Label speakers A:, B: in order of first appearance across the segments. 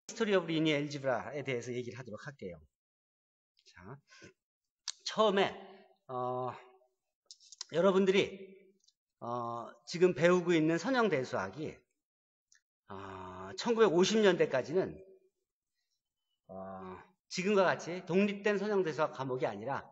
A: 히스토리 오브 리니어 엘지브라에 대해서 얘기를 하도록 할게요. 자, 처음에 여러분들이 지금 배우고 있는 선형대수학이 1950년대까지는 지금과 같이 독립된 선형대수학 과목이 아니라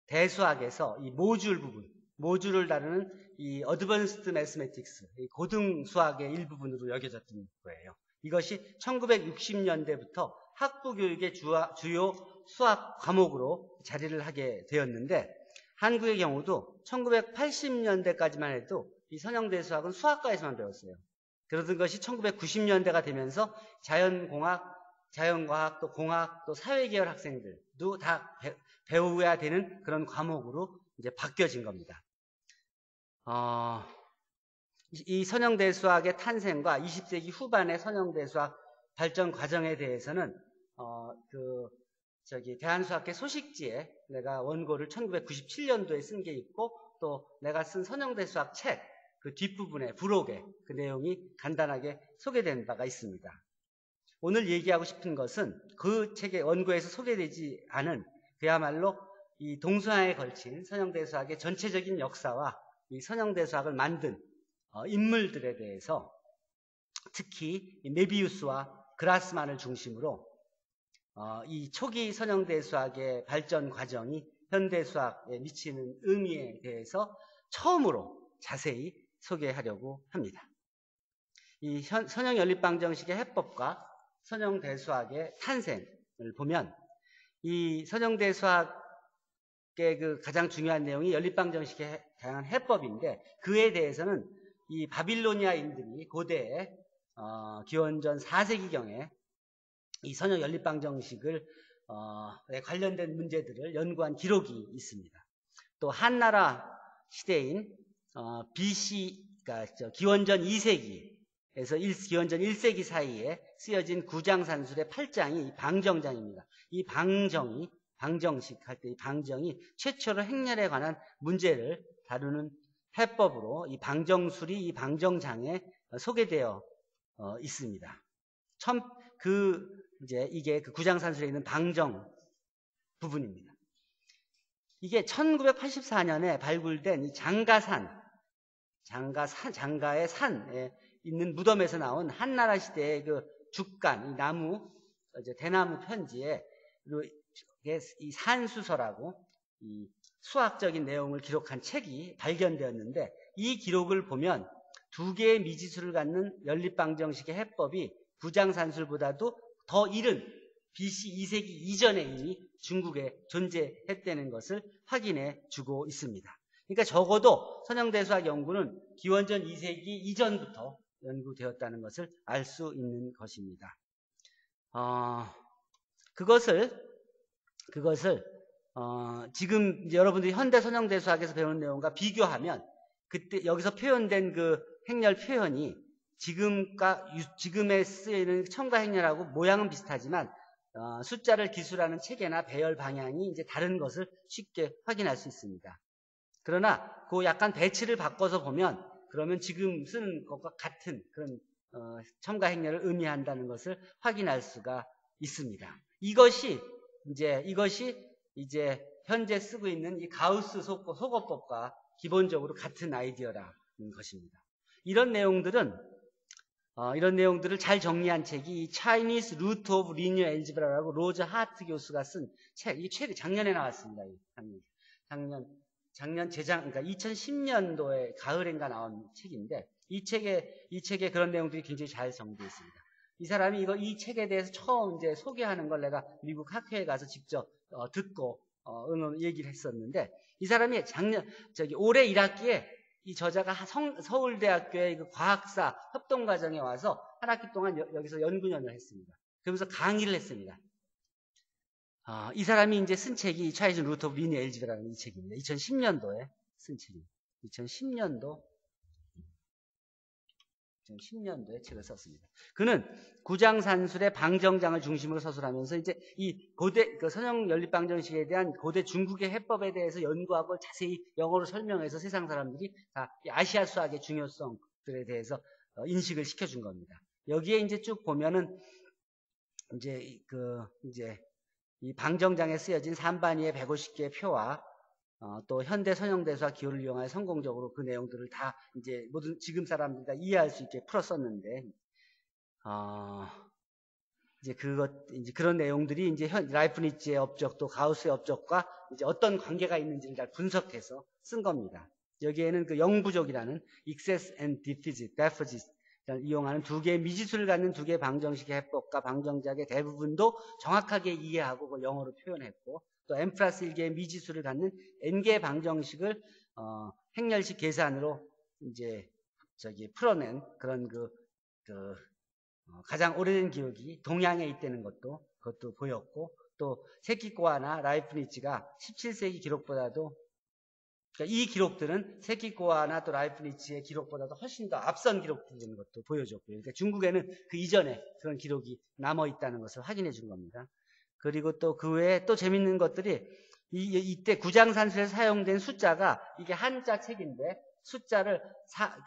A: 대수학에서 이 모듈 부분, 모듈을 다루는 이 어드밴스드 매스매틱스, 고등 수학의 일부분으로 여겨졌던 거예요. 이것이 1960년대부터 학부교육의 주요 수학 과목으로 자리를 하게 되었는데, 한국의 경우도 1980년대까지만 해도 이 선형대수학은 수학과에서만 배웠어요. 그러던 것이 1990년대가 되면서 자연공학, 자연과학, 또 공학, 또 사회계열 학생들도 다 배워야 되는 그런 과목으로 이제 바뀌어진 겁니다. 이 선형대수학의 탄생과 20세기 후반의 선형대수학 발전 과정에 대해서는 대한수학회 소식지에 내가 원고를 1997년도에 쓴 게 있고, 또 내가 쓴 선형대수학 책 그 뒷부분에 부록에 그 내용이 간단하게 소개된 바가 있습니다. 오늘 얘기하고 싶은 것은 그 책의 원고에서 소개되지 않은 그야말로 이 동서양에 걸친 선형대수학의 전체적인 역사와 이 선형대수학을 만든 인물들에 대해서, 특히 메비우스와 그라스만을 중심으로 이 초기 선형대수학의 발전 과정이 현대수학에 미치는 의미에 대해서 처음으로 자세히 소개하려고 합니다. 이 선형연립방정식의 해법과 선형대수학의 탄생을 보면, 이 선형대수학의 그 가장 중요한 내용이 연립방정식의 다양한 해법인데, 그에 대해서는 이 바빌로니아인들이 고대에 기원전 4세기경에 이 선형연립방정식을 관련된 문제들을 연구한 기록이 있습니다. 또 한나라 시대인 BC, 그러니까 기원전 2세기에서 기원전 1세기 사이에 쓰여진 구장산술의 8장이 방정장입니다. 이 방정식 할 때 이 방정이 최초로 행렬에 관한 문제를 다루는 해법으로 이 방정술이 이 방정장에 소개되어 있습니다. 이게 그 구장산술에 있는 방정 부분입니다. 이게 1984년에 발굴된 이 장가의 산에 있는 무덤에서 나온 한나라 시대의 그 죽간, 이 나무, 대나무 편지에 이 산수서라고 이 수학적인 내용을 기록한 책이 발견되었는데, 이 기록을 보면 두 개의 미지수를 갖는 연립방정식의 해법이 구장산술보다도 더 이른 BC 2세기 이전에 이미 중국에 존재했다는 것을 확인해 주고 있습니다. 그러니까 적어도 선형대수학 연구는 기원전 2세기 이전부터 연구되었다는 것을 알 수 있는 것입니다. 그것을 지금 이제 여러분들이 현대 선형대수학에서 배우는 내용과 비교하면, 그때 여기서 표현된 그 행렬 표현이 지금에 쓰이는 첨가 행렬하고 모양은 비슷하지만 숫자를 기술하는 체계나 배열 방향이 이제 다른 것을 쉽게 확인할 수 있습니다. 그러나 그 약간 배치를 바꿔서 보면, 그러면 지금 쓰는 것과 같은 그런 첨가 행렬을 의미한다는 것을 확인할 수가 있습니다. 이것이 이제 현재 쓰고 있는 이 가우스 소거법과 기본적으로 같은 아이디어라는 것입니다. 이런 내용들을 잘 정리한 책이 이 Chinese Root of Linear Algebra라고 로저 하트 교수가 쓴 책, 이 책이 작년에 나왔습니다. 작년 그러니까 2010년도에 가을인가 나온 책인데, 이 책에 그런 내용들이 굉장히 잘 정리되어 있습니다. 이 사람이 이 책에 대해서 처음 이제 소개하는 걸 내가 미국 학회에 가서 직접 듣고 얘기를 했었는데, 이 사람이 올해 1학기에 이 저자가 서울대학교의 그 과학사 협동과정에 와서 한 학기 동안 여기서 연구년을 했습니다. 그러면서 강의를 했습니다. 이 사람이 이제 쓴 책이 Chinese Root of Linear Algebra라는 이 책입니다. 2010년도에 쓴 책입니다. 2010년도에 책을 썼습니다. 그는 구장산술의 방정장을 중심으로 서술하면서 이제 이 고대 선형 연립방정식에 대한 고대 중국의 해법에 대해서 연구하고 자세히 영어로 설명해서 세상 사람들이 다 아시아 수학의 중요성들에 대해서 인식을 시켜준 겁니다. 여기에 이제 쭉 보면은 이제 이 방정장에 쓰여진 산반위의 150개의 표와 또 현대 선형대수와 기호를 이용하여 성공적으로 그 내용들을 다 이제 모든 지금 사람들이 다 이해할 수 있게 풀었었는데, 이제 그런 내용들이 이제 라이프니츠의 업적 또 가우스의 업적과 이제 어떤 관계가 있는지를 잘 분석해서 쓴 겁니다. 여기에는 그 영부족이라는 excess and deficit 이용하는 두 개의 미지수를 갖는 두 개의 방정식의 해법과 방정작의 대부분도 정확하게 이해하고 그걸 영어로 표현했고, 또 n+1개의 미지수를 갖는 n개의 방정식을 행렬식 계산으로 이제 풀어낸 그런 가장 오래된 기록이 동양에 있다는 그것도 보였고, 또 세키코아나 라이프니츠가 17세기 기록보다도, 그러니까 이 기록들은 세키코아나 또 라이프니츠의 기록보다도 훨씬 더 앞선 기록들인 것도 보여줬고요. 그러니까 중국에는 그 이전에 그런 기록이 남아 있다는 것을 확인해 준 겁니다. 그리고 또 그 외에 또 재밌는 것들이 이때 구장산술에 사용된 숫자가 이게 한자 책인데 숫자를 4,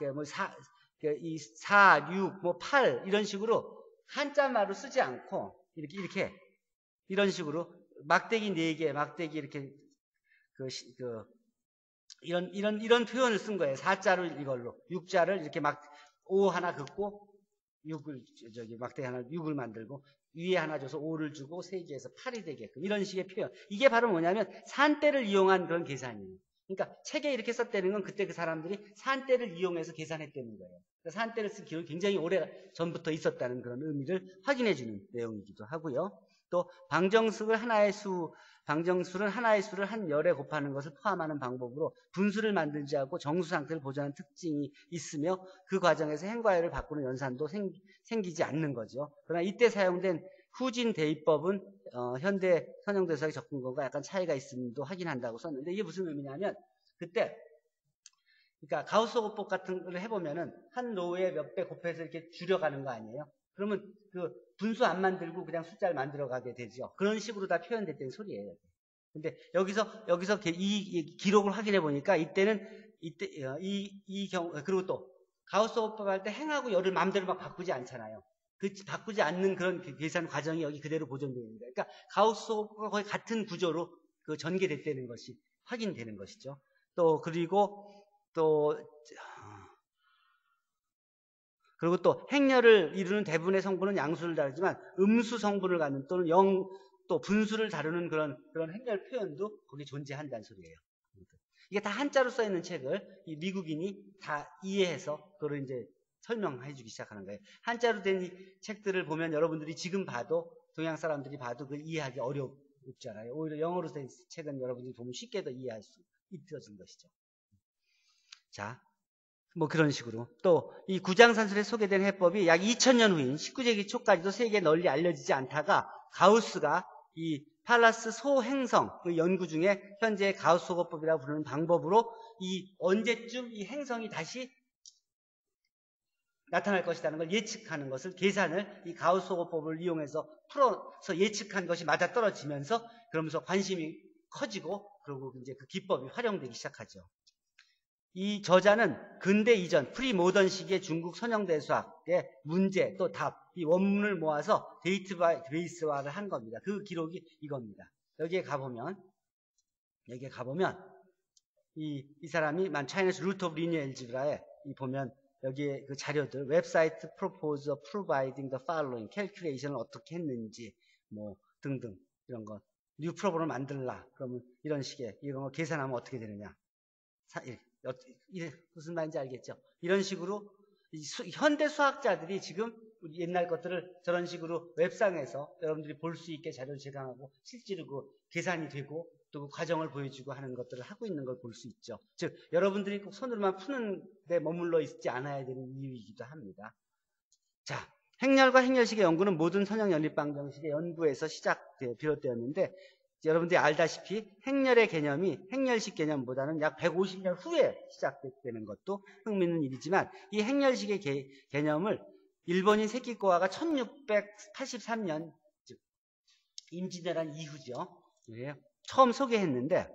A: 6, 8 이런 식으로 한자말로 쓰지 않고 이렇게 이런 식으로 막대기 4개, 막대기 이렇게 이런 표현을 쓴 거예요. 4자를 이걸로 6자를 이렇게 5 하나 긋고 6을 막대기 하나 6을 만들고 위에 하나 줘서 5를 주고 3개에서 8이 되게끔 이런 식의 표현. 이게 바로 뭐냐면 산대를 이용한 그런 계산이에요. 그러니까 책에 이렇게 썼다는 건 그때 그 사람들이 산대를 이용해서 계산했다는 거예요. 그러니까 산대를 쓴 기록이 굉장히 오래 전부터 있었다는 그런 의미를 확인해 주는 내용이기도 하고요. 또 방정수를 하나의 수를 한 열에 곱하는 것을 포함하는 방법으로 분수를 만들지 않고 정수 상태를 보존하는 특징이 있으며 그 과정에서 행과열을 바꾸는 연산도 생기지 않는 거죠. 그러나 이때 사용된 후진 대입법은 현대 선형대수학의 접근법과 약간 차이가 있음도 확인한다고 썼는데, 이게 무슨 의미냐면 그때 그러니까 가우스-호법 같은 걸 해보면은 한 로우에 몇 배 곱해서 이렇게 줄여가는 거 아니에요? 그러면 그 분수 안 만들고 그냥 숫자를 만들어 가게 되죠. 그런 식으로 다 표현됐다는 소리예요. 근데 여기서 이 기록을 확인해 보니까 이때는 그리고 또 가우스-호법 할 때 행하고 열을 마음대로 막 바꾸지 않잖아요. 바꾸지 않는 그런 계산 과정이 여기 그대로 보존되어 있는 거예요. 그러니까 가우스-호법과 거의 같은 구조로 전개됐다는 것이 확인되는 것이죠. 그리고 또 행렬을 이루는 대부분의 성분은 양수를 다루지만 음수 성분을 갖는 또는 또 분수를 다루는 그런 행렬 표현도 거기 존재한다는 소리예요. 이게 다 한자로 써 있는 책을 이 미국인이 다 이해해서 그걸 이제 설명해 주기 시작하는 거예요. 한자로 된 이 책들을 보면 여러분들이 지금 봐도 동양 사람들이 봐도 그걸 이해하기 어렵잖아요. 오히려 영어로 된 책은 여러분들이 보면 쉽게 더 이해할 수 있어진 것이죠. 자, 뭐 그런 식으로 또 이 구장산술에 소개된 해법이 약 2000년 후인 19세기 초까지도 세계에 널리 알려지지 않다가 가우스가 이 팔라스 소행성 그 연구 중에 현재 가우스-호법이라고 부르는 방법으로 이 언제쯤 이 행성이 다시 나타날 것이라는 걸 예측하는 것을 계산을 이 가우스-호법을 이용해서 풀어서 예측한 것이 맞아떨어지면서 그러면서 관심이 커지고 그리고 이제 그 기법이 활용되기 시작하죠. 이 저자는 근대 이전 프리모던 시기의 중국 선형대수학의 문제 또 답, 이 원문을 모아서 데이터베이스화를 한 겁니다. 그 기록이 이겁니다. 여기에 가보면 이 사람이 China's Root of Linear Algebra에 보면 여기에 그 자료들 웹사이트 propose of providing the following calculation을 어떻게 했는지 뭐 등등 이런 거 뉴 프로그램을 만들라 그러면 이런 식의 이런 거 계산하면 어떻게 되느냐 무슨 말인지 알겠죠? 이런 식으로 현대 수학자들이 지금 옛날 것들을 저런 식으로 웹상에서 여러분들이 볼 수 있게 자료를 제공하고 실제로 그 계산이 되고 또 그 과정을 보여주고 하는 것들을 하고 있는 걸 볼 수 있죠. 즉 여러분들이 꼭 손으로만 푸는 데 머물러 있지 않아야 되는 이유이기도 합니다. 자, 행렬과 행렬식의 연구는 모든 선형 연립 방정식의 연구에서 비롯되었는데 여러분들이 알다시피 행렬의 개념이 행렬식 개념보다는 약 150년 후에 시작되는 것도 흥미있는 일이지만 이 행렬식의 개념을 일본인 세키코아가 1683년 즉 임진왜란 이후죠. 처음 소개했는데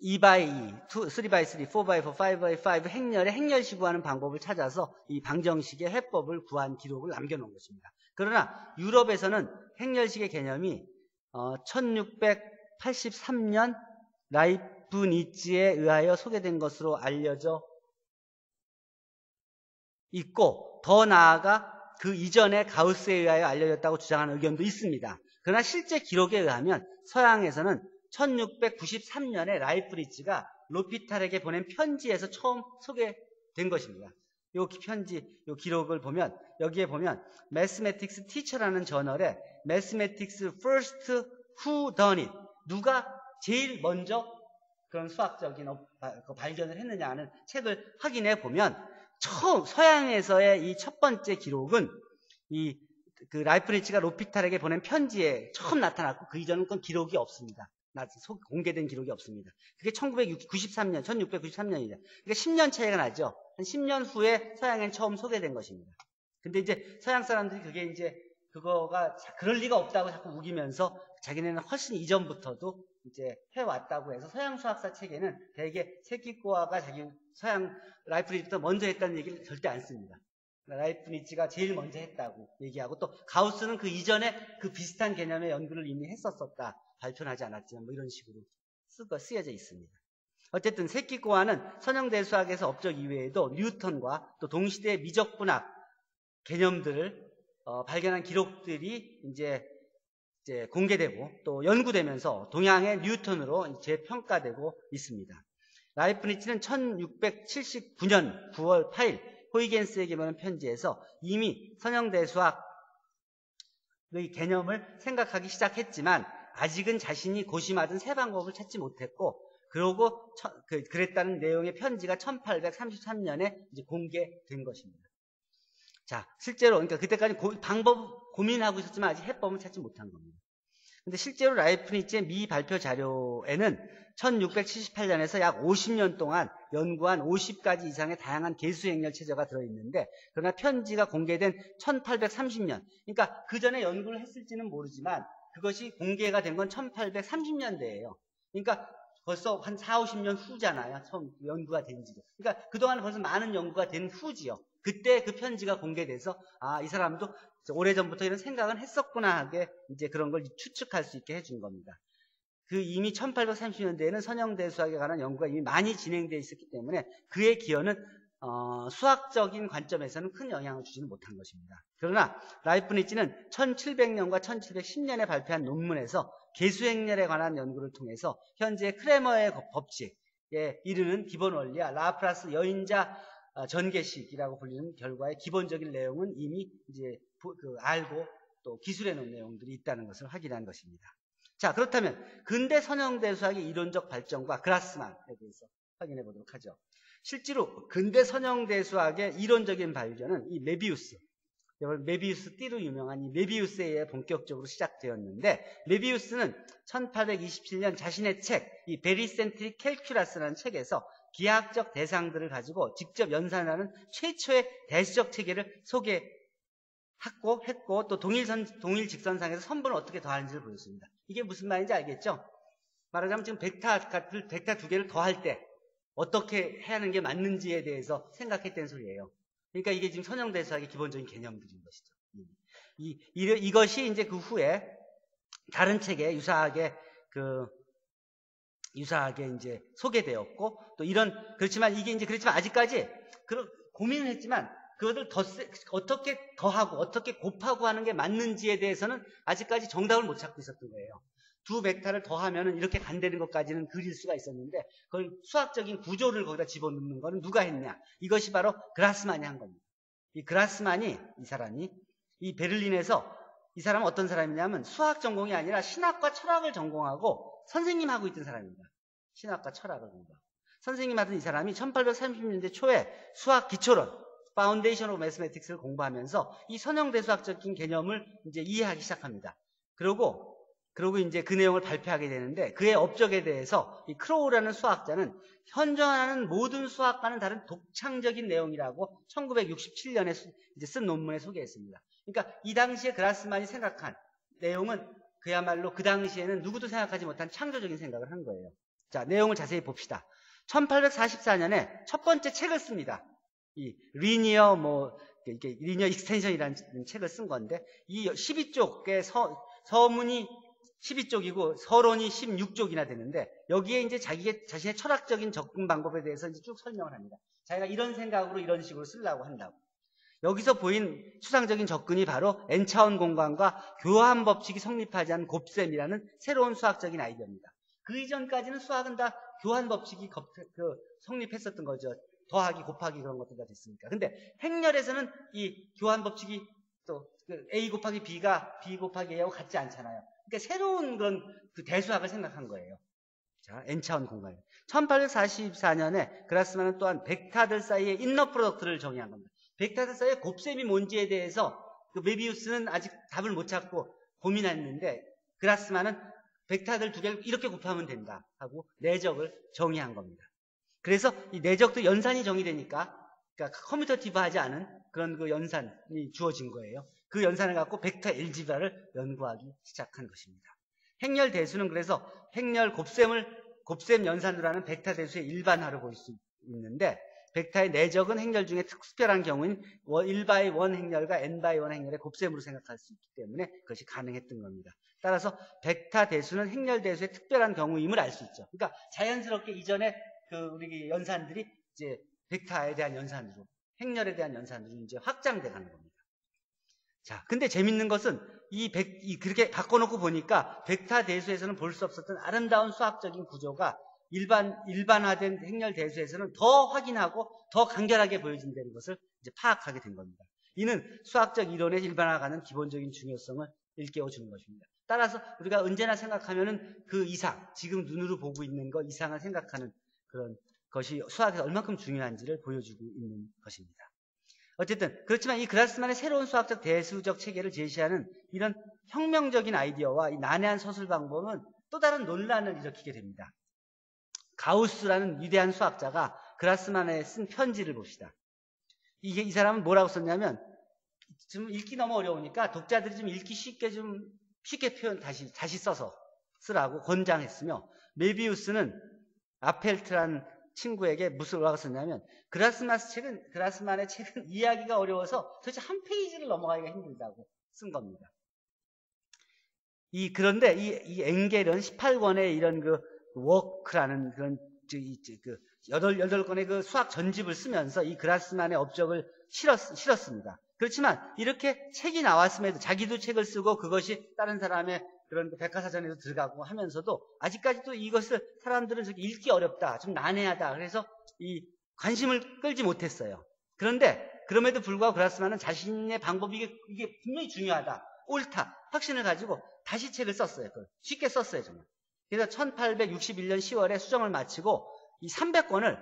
A: 2x2, 3x3, 4x4, 5x5 행렬의 행렬시 구하는 방법을 찾아서 이 방정식의 해법을 구한 기록을 남겨놓은 것입니다. 그러나 유럽에서는 행렬식의 개념이 1683년 라이프니츠에 의하여 소개된 것으로 알려져 있고, 더 나아가 그 이전에 가우스에 의하여 알려졌다고 주장하는 의견도 있습니다. 그러나 실제 기록에 의하면 서양에서는 1693년에 라이프니츠가 로피탈에게 보낸 편지에서 처음 소개된 것입니다. 요 편지, 요 기록을 보면, 여기에 보면 Mathematics Teacher라는 저널에 Mathematics First Who Done It, 누가 제일 먼저 그런 수학적인 발견을 했느냐 하는 책을 확인해 보면, 처음 서양에서의 이 첫 번째 기록은 그 라이프니츠가 로피탈에게 보낸 편지에 처음 나타났고, 그 이전은 그건 기록이 없습니다. 공개된 기록이 없습니다. 그게 1693년이죠. 그러니까 10년 차이가 나죠. 한 10년 후에 서양엔 처음 소개된 것입니다. 근데 이제 서양 사람들이 그게 이제 그거가 그럴 리가 없다고 자꾸 우기면서 자기네는 훨씬 이전부터도 이제 해왔다고 해서 서양 수학사 책에는 대개 세키코아가 자기 서양 라이프니츠부터 먼저 했다는 얘기를 절대 안 씁니다. 라이프니츠가 제일 먼저 했다고 얘기하고, 또 가우스는 그 이전에 그 비슷한 개념의 연구를 이미 했었었다. 발표는 하지 않았지만 뭐 이런 식으로 쓰여져 있습니다. 어쨌든 세키코아는 선형대수학에서 업적 이외에도 뉴턴과 또 동시대의 미적분학 개념들을 발견한 기록들이 이제 공개되고 또 연구되면서 동양의 뉴턴으로 재평가되고 있습니다. 라이프니츠는 1679년 9월 8일 호이겐스에게 보낸 편지에서 이미 선형대수학의 개념을 생각하기 시작했지만 아직은 자신이 고심하던 새 방법을 찾지 못했고, 그러고 그랬다는 내용의 편지가 1833년에 이제 공개된 것입니다. 자, 실제로 그러니까 그때까지 방법 고민하고 있었지만 아직 해법을 찾지 못한 겁니다. 근데 실제로 라이프니츠의 미발표 자료에는 1678년에서 약 50년 동안 연구한 50가지 이상의 다양한 계수행렬 체제가 들어있는데, 그러나 편지가 공개된 1830년, 그러니까 그 전에 연구를 했을지는 모르지만 그것이 공개가 된 건 1830년대예요. 그러니까 벌써 한 4, 50년 후잖아요. 처음 연구가 된 지도. 그러니까 그동안 벌써 많은 연구가 된 후지요. 그때 그 편지가 공개돼서 이 사람도 오래전부터 이런 생각은 했었구나 하게 이제 그런 걸 추측할 수 있게 해준 겁니다. 그 이미 1830년대에는 선형대수학에 관한 연구가 이미 많이 진행되어 있었기 때문에 그의 기여는 수학적인 관점에서는 큰 영향을 주지는 못한 것입니다. 그러나 라이프니츠는 1700년과 1710년에 발표한 논문에서 계수행렬에 관한 연구를 통해서 현재 크레머의 법칙에 이르는 기본 원리와 라플라스 여인자 전개식이라고 불리는 결과의 기본적인 내용은 이미 이제 알고 또 기술해 놓은 내용들이 있다는 것을 확인한 것입니다. 자, 그렇다면 근대 선형대수학의 이론적 발전과 그라스만에 대해서 확인해 보도록 하죠. 실제로 근대 선형대수학의 이론적인 발견은 이 메비우스 띠로 유명한 이 메비우스에 의해 본격적으로 시작되었는데, 메비우스는 1827년 자신의 책, 이 베리센트릭 캘큘러스라는 책에서 기하학적 대상들을 가지고 직접 연산하는 최초의 대수적 체계를 했고 또 동일 직선상에서 선분을 어떻게 더하는지를 보였습니다. 이게 무슨 말인지 알겠죠? 말하자면 지금 벡터 두 개를 더할 때 어떻게 하는 게 맞는지에 대해서 생각했다는 소리예요. 그러니까 이게 지금 선형대수학의 기본적인 개념들인 것이죠. 이것이 이제 그 후에 다른 책에 유사하게 이제 소개되었고, 또 그렇지만 아직까지 고민을 했지만 그것을 어떻게 더하고 어떻게 곱하고 하는 게 맞는지에 대해서는 아직까지 정답을 못 찾고 있었던 거예요. 두 벡터를 더하면은 이렇게 간다는 것까지는 그릴 수가 있었는데, 그걸 수학적인 구조를 거기다 집어넣는 거는 누가 했냐? 이것이 바로 그라스만이 한 겁니다. 이 그라스만이, 이 베를린에서, 이 사람은 어떤 사람이냐면 수학 전공이 아니라 신학과 철학을 전공하고 선생님 하고 있던 사람입니다. 신학과 철학을 공부하고. 선생님 하던 이 사람이 1830년대 초에 수학 기초론, 파운데이션 오브 매스매틱스를 공부하면서 이 선형대수학적인 개념을 이제 이해하기 시작합니다. 그리고 이제 그 내용을 발표하게 되는데, 그의 업적에 대해서 이 크로우라는 수학자는 현존하는 모든 수학과는 다른 독창적인 내용이라고 1967년에 이제 쓴 논문에 소개했습니다. 그러니까 이 당시에 그라스만이 생각한 내용은 그야말로 그 당시에는 누구도 생각하지 못한 창조적인 생각을 한 거예요. 자, 내용을 자세히 봅시다. 1844년에 첫 번째 책을 씁니다. 이 리니어 이게 리니어 익스텐션이라는 책을 쓴 건데, 이 12쪽의 서문이 12쪽이고 서론이 16쪽이나 되는데, 여기에 이제 자신의 철학적인 접근 방법에 대해서 이제 쭉 설명을 합니다. 자기가 이런 생각으로 이런 식으로 쓰려고 한다고. 여기서 보인 추상적인 접근이 바로 N차원 공간과 교환 법칙이 성립하지 않은 곱셈이라는 새로운 수학적인 아이디어입니다. 그 이전까지는 수학은 다 교환 법칙이 성립했었던 거죠. 더하기, 곱하기 그런 것들 다 됐으니까. 근데 행렬에서는 이 교환 법칙이 또 A 곱하기 B가 B 곱하기 A하고 같지 않잖아요. 그러니까 새로운 그런 대수학을 생각한 거예요. 자, N차원 공간. 1844년에 그라스만은 또한 벡터들 사이의 인너 프로덕트를 정의한 겁니다. 벡터들 사이의 곱셈이 뭔지에 대해서 메비우스는 아직 답을 못 찾고 고민했는데, 그라스만은 벡터들 두 개를 이렇게 곱하면 된다 하고 내적을 정의한 겁니다. 그래서 이 내적도 연산이 정의되니까, 그러니까 커뮤터티브하지 않은 그런 연산이 주어진 거예요. 그 연산을 갖고 벡터 엘지브라를 연구하기 시작한 것입니다. 행렬 대수는 그래서 행렬 곱셈 연산으로 하는 벡터 대수의 일반화로 볼 수 있는데, 벡터의 내적은 행렬 중에 특별한 경우인 1x1 행렬과 n×1 행렬의 곱셈으로 생각할 수 있기 때문에 그것이 가능했던 겁니다. 따라서 벡터 대수는 행렬 대수의 특별한 경우임을 알 수 있죠. 그러니까 자연스럽게 이전에 우리 연산들이 이제 벡터에 대한 연산으로, 행렬에 대한 연산으로 이제 확장돼 가는 겁니다. 자, 근데 재밌는 것은 그렇게 바꿔놓고 보니까 벡터 대수에서는 볼 수 없었던 아름다운 수학적인 구조가 일반화된 행렬 대수에서는 더 확인하고 더 간결하게 보여진다는 것을 이제 파악하게 된 겁니다. 이는 수학적 이론의 일반화가는 기본적인 중요성을 일깨워주는 것입니다. 따라서 우리가 언제나 생각하면은 그 이상, 지금 눈으로 보고 있는 것 이상을 생각하는 그런 것이 수학에서 얼만큼 중요한지를 보여주고 있는 것입니다. 어쨌든 그렇지만 이 그라스만의 새로운 수학적 대수적 체계를 제시하는 이런 혁명적인 아이디어와 이 난해한 서술 방법은 또 다른 논란을 일으키게 됩니다. 가우스라는 위대한 수학자가 그라스만에 쓴 편지를 봅시다. 이 사람은 뭐라고 썼냐면, 좀 읽기 너무 어려우니까 독자들이 좀 읽기 쉽게 표현 다시 써서 쓰라고 권장했으며, 메비우스는 아펠트라는 친구에게 뭐라고 썼냐면, 그라스만의 책은 이해하기가 어려워서 도대체 한 페이지를 넘어가기가 힘들다고 쓴 겁니다. 그런데 이 엥겔은 18권의 이런 워크라는 그런 8권의 수학 전집을 쓰면서 이 그라스만의 업적을 실었습니다. 그렇지만 이렇게 책이 나왔음에도, 자기도 책을 쓰고 그것이 다른 사람의 그런 백과사전에도 들어가고 하면서도 아직까지도 이것을 사람들은 읽기 어렵다, 좀 난해하다, 그래서 이 관심을 끌지 못했어요. 그런데 그럼에도 불구하고 그라스만은 자신의 방법이 이게 분명히 중요하다, 옳다, 확신을 가지고 다시 책을 썼어요. 쉽게 썼어요, 정말. 그래서 1861년 10월에 수정을 마치고 이 300권을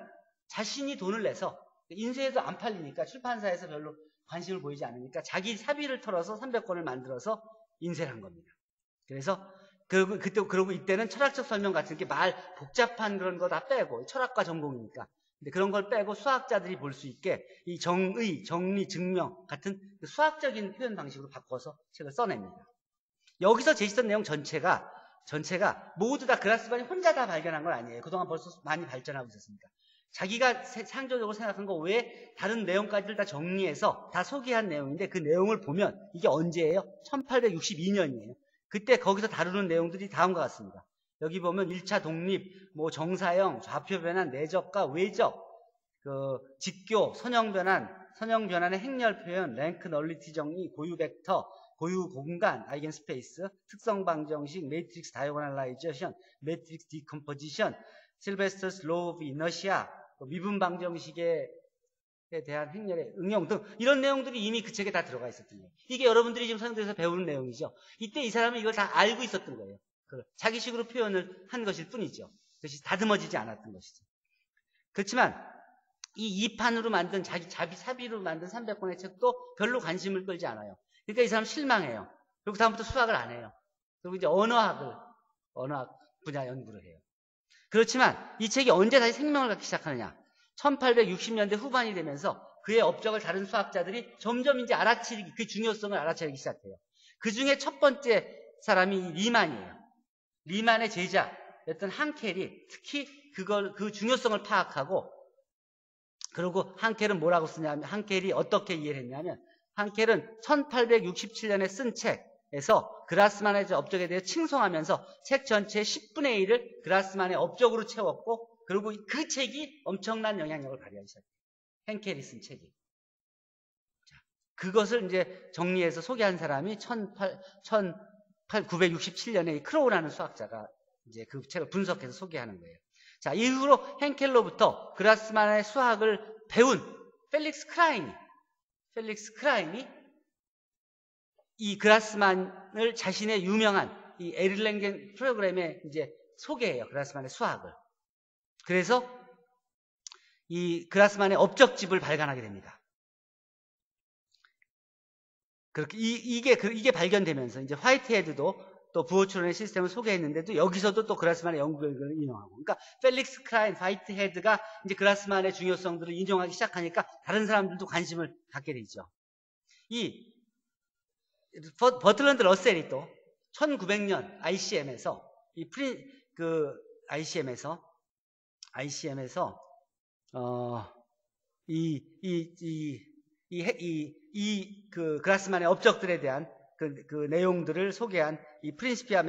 A: 자신이 돈을 내서, 인쇄해도 안 팔리니까 출판사에서 별로 관심을 보이지 않으니까 자기 사비를 털어서 300권을 만들어서 인쇄를 한 겁니다. 그래서 그러고 이때는 철학적 설명 같은 게 복잡한 그런 거 다 빼고, 철학과 전공이니까. 근데 그런 걸 빼고 수학자들이 볼 수 있게 이 정의, 정리, 증명 같은 수학적인 표현 방식으로 바꿔서 책을 써냅니다. 여기서 제시된 내용 전체가 모두 다 그라스만이 혼자 다 발견한 건 아니에요. 그동안 벌써 많이 발전하고 있었으니까. 자기가 창조적으로 생각한 거 외에 다른 내용까지를 다 정리해서 다 소개한 내용인데, 그 내용을 보면 이게 언제예요? 1862년이에요. 그때 거기서 다루는 내용들이 다음과 같습니다. 여기 보면 1차 독립, 정사형, 좌표 변환, 내적과 외적, 직교, 선형 변환의 행렬 표현, 랭크 널리티 정리, 고유 벡터, 고유 공간, 아이겐 스페이스, 특성 방정식, 매트릭스 다이고널라이제이션, 매트릭스 디컴포지션, 실베스터스 로우 오브 이너시아, 미분 방정식에 대한 행렬의 응용 등 이런 내용들이 이미 그 책에 다 들어가 있었던 거예요. 이게 여러분들이 지금 선생님들에서 배우는 내용이죠. 이때 이 사람은 이걸 다 알고 있었던 거예요. 자기식으로 표현을 한 것일 뿐이죠. 그것이 다듬어지지 않았던 것이죠. 그렇지만 이 2판으로 만든 사비로 만든 300권의 책도 별로 관심을 끌지 않아요. 그러니까 이 사람 실망해요. 그리고 다음부터 수학을 안 해요. 그리고 이제 언어학 분야 연구를 해요. 그렇지만 이 책이 언제 다시 생명을 갖기 시작하느냐? 1860년대 후반이 되면서 그의 업적을 다른 수학자들이 점점 이제 그 중요성을 알아차리기 시작해요. 그 중에 첫 번째 사람이 리만이에요. 리만의 제자, 어떤 한켈이 특히 그 중요성을 파악하고, 그리고 한켈은 뭐라고 쓰냐면, 한켈이 어떻게 이해를 했냐면, 한켈은 1867년에 쓴 책에서 그라스만의 업적에 대해 칭송하면서 책 전체의 10분의 1을 그라스만의 업적으로 채웠고, 그리고 그 책이 엄청난 영향력을 발휘하기 시작해요. henkel이 쓴 책이. 자, 그것을 이제 정리해서 소개한 사람이 1967년에 크로우라는 수학자가 이제 그 책을 분석해서 소개하는 거예요. 자, 이후로 henkel로부터 그라스만의 수학을 배운 펠릭스 크라인이 이 그라스만을 자신의 유명한 이 에를랭겐 프로그램에 이제 소개해요. 그라스만의 수학을. 그래서 이 그라스만의 업적집을 발간하게 됩니다. 그렇게 이게 발견되면서 이제 화이트헤드도 또 부호추론의 시스템을 소개했는데도 여기서도 또 그라스만의 연구 결과를 인용하고, 그러니까 펠릭스 크라인, 화이트헤드가 이제 그라스만의 중요성들을 인용하기 시작하니까 다른 사람들도 관심을 갖게 되죠. 이 버틀런드 러셀이 또 1900년 ICM에서 그 그라스만의 업적들에 대한 그 내용들을 소개한 이 프린시피아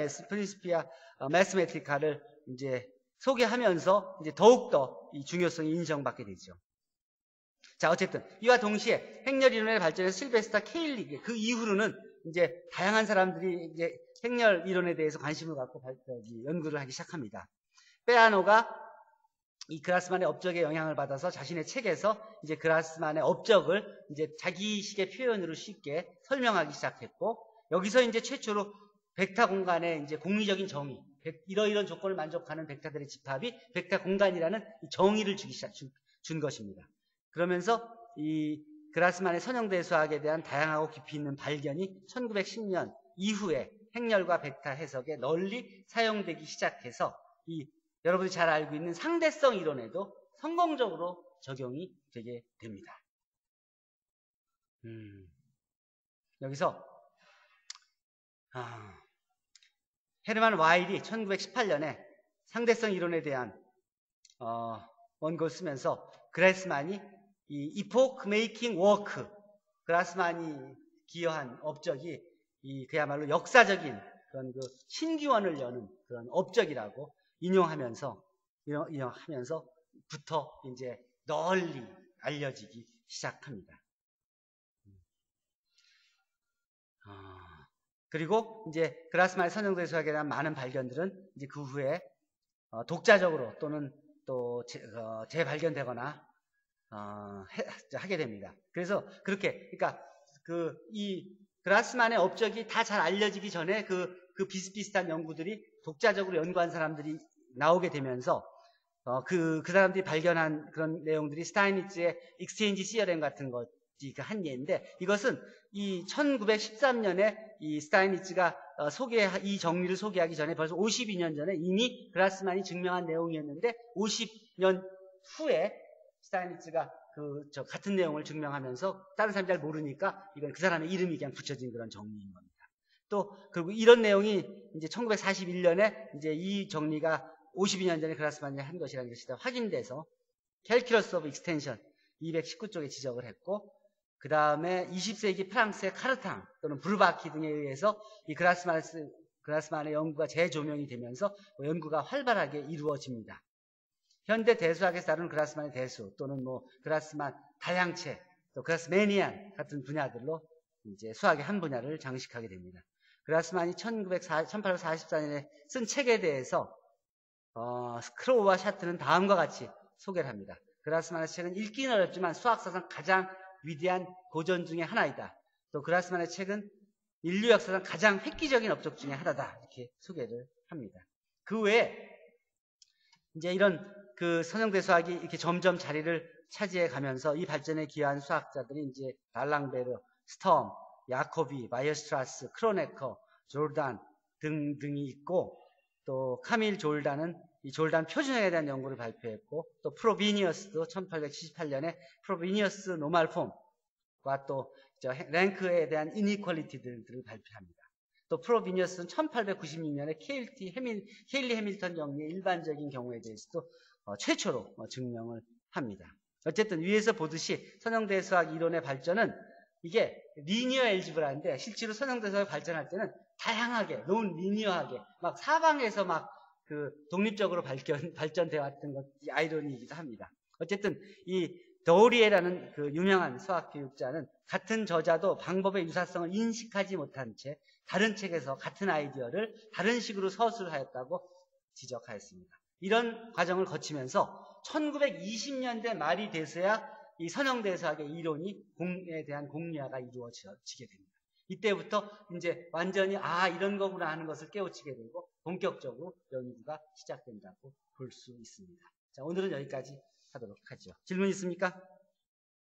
A: 매스메티카를 이제 소개하면서 이제 더욱더 이 중요성이 인정받게 되죠. 자, 어쨌든 이와 동시에 행렬 이론의 발전에서 실베스타 케일리, 그 이후로는 이제 다양한 사람들이 이제 행렬 이론에 대해서 관심을 갖고 연구를 하기 시작합니다. 페아노가 이 그라스만의 업적에 영향을 받아서 자신의 책에서 이제 그라스만의 업적을 이제 자기식의 표현으로 쉽게 설명하기 시작했고, 여기서 이제 최초로 벡터 공간의 이제 공리적인 정의, 이러이런 조건을 만족하는 벡터들의 집합이 벡터 공간이라는 정의를 준 것입니다. 그러면서 이 그라스만의 선형대 수학에 대한 다양하고 깊이 있는 발견이 1910년 이후에 행렬과 벡터 해석에 널리 사용되기 시작해서 이 여러분이 잘 알고 있는 상대성 이론에도 성공적으로 적용이 되게 됩니다. 여기서 헤르만 와일이 1918년에 상대성 이론에 대한 원고를 쓰면서 그라스만이 이 epoch making work, 그라스만이 기여한 업적이 이 그야말로 역사적인 그런 그 신기원을 여는 그런 업적이라고 인용하면서부터 이제 널리 알려지기 시작합니다. 그리고 이제 그라스만의 선형대 수학에 대한 많은 발견들은 이제 그 후에 독자적으로 또는 또 재발견되거나 하게 됩니다. 그래서 그러니까 이 그라스만의 업적이 다 잘 알려지기 전에 그 비슷비슷한 연구들이 독자적으로 연구한 사람들이 나오게 되면서 그 사람들이 발견한 그런 내용들이 스타이니츠의 익스체인지 시어렘 같은 것이 그 한 예인데, 이것은 이 1913년에 이 스타이니츠가 이 정리를 소개하기 전에 벌써 52년 전에 이미 그라스만이 증명한 내용이었는데, 50년 후에 스타이니츠가 같은 내용을 증명하면서 다른 사람이 잘 모르니까 이건 그 사람의 이름이 그냥 붙여진 그런 정리인 겁니다. 또 그리고 이런 내용이 이제 1941년에 이제 이 정리가 52년 전에 그라스만이 한 것이라는 것이 다 확인돼서 캘큘러스 오브 익스텐션 219쪽에 지적을 했고, 그 다음에 20세기 프랑스의 카르탕 또는 브르바키 등에 의해서 이 그라스만의 연구가 재조명이 되면서 연구가 활발하게 이루어집니다. 현대 대수학에서 다루는 그라스만의 대수 또는 그라스만 다양체, 또 그라스매니안 같은 분야들로 이제 수학의 한 분야를 장식하게 됩니다. 그라스만이 1844년에 쓴 책에 대해서 크로우와 샤트는 다음과 같이 소개를 합니다. 그라스만의 책은 읽기는 어렵지만 수학사상 가장 위대한 고전 중에 하나이다. 또 그라스만의 책은 인류 역사상 가장 획기적인 업적 중에 하나다. 이렇게 소개를 합니다. 그 외에 이제 이런 그 선형대 수학이 이렇게 점점 자리를 차지해 가면서 이 발전에 기여한 수학자들이 이제 달랑베르, 스톰, 야코비, 바이어스트라스, 크로네커, 졸단 등등이 있고, 또 카밀 졸단은 이 졸단 표준형에 대한 연구를 발표했고, 또 프로비니어스도 1878년에 프로비니어스 노말 폼과 또 랭크에 대한 이니퀄리티들을 발표합니다. 또 프로비니어스는 1896년에 케일리 해밀턴 정리의 일반적인 경우에 대해서도 최초로 증명을 합니다. 어쨌든 위에서 보듯이 선형대수학 이론의 발전은 이게 리니어 엘지브라인데 실제로 선형대수학이 발전할 때는 다양하게, 논 리니어하게 막 사방에서 막 그 독립적으로 발전되어 왔던 것이 아이러니이기도 합니다. 어쨌든 이 더우리에라는 그 유명한 수학 교육자는 같은 저자도 방법의 유사성을 인식하지 못한 채 다른 책에서 같은 아이디어를 다른 식으로 서술하였다고 지적하였습니다. 이런 과정을 거치면서 1920년대 말이 돼서야 이 선형대수학의 이론이 공에 대한 공리화가 이루어지게 됩니다. 이때부터 이제 완전히 이런 거구나 하는 것을 깨우치게 되고 본격적으로 연구가 시작된다고 볼 수 있습니다. 자, 오늘은 여기까지 하도록 하죠. 질문 있습니까?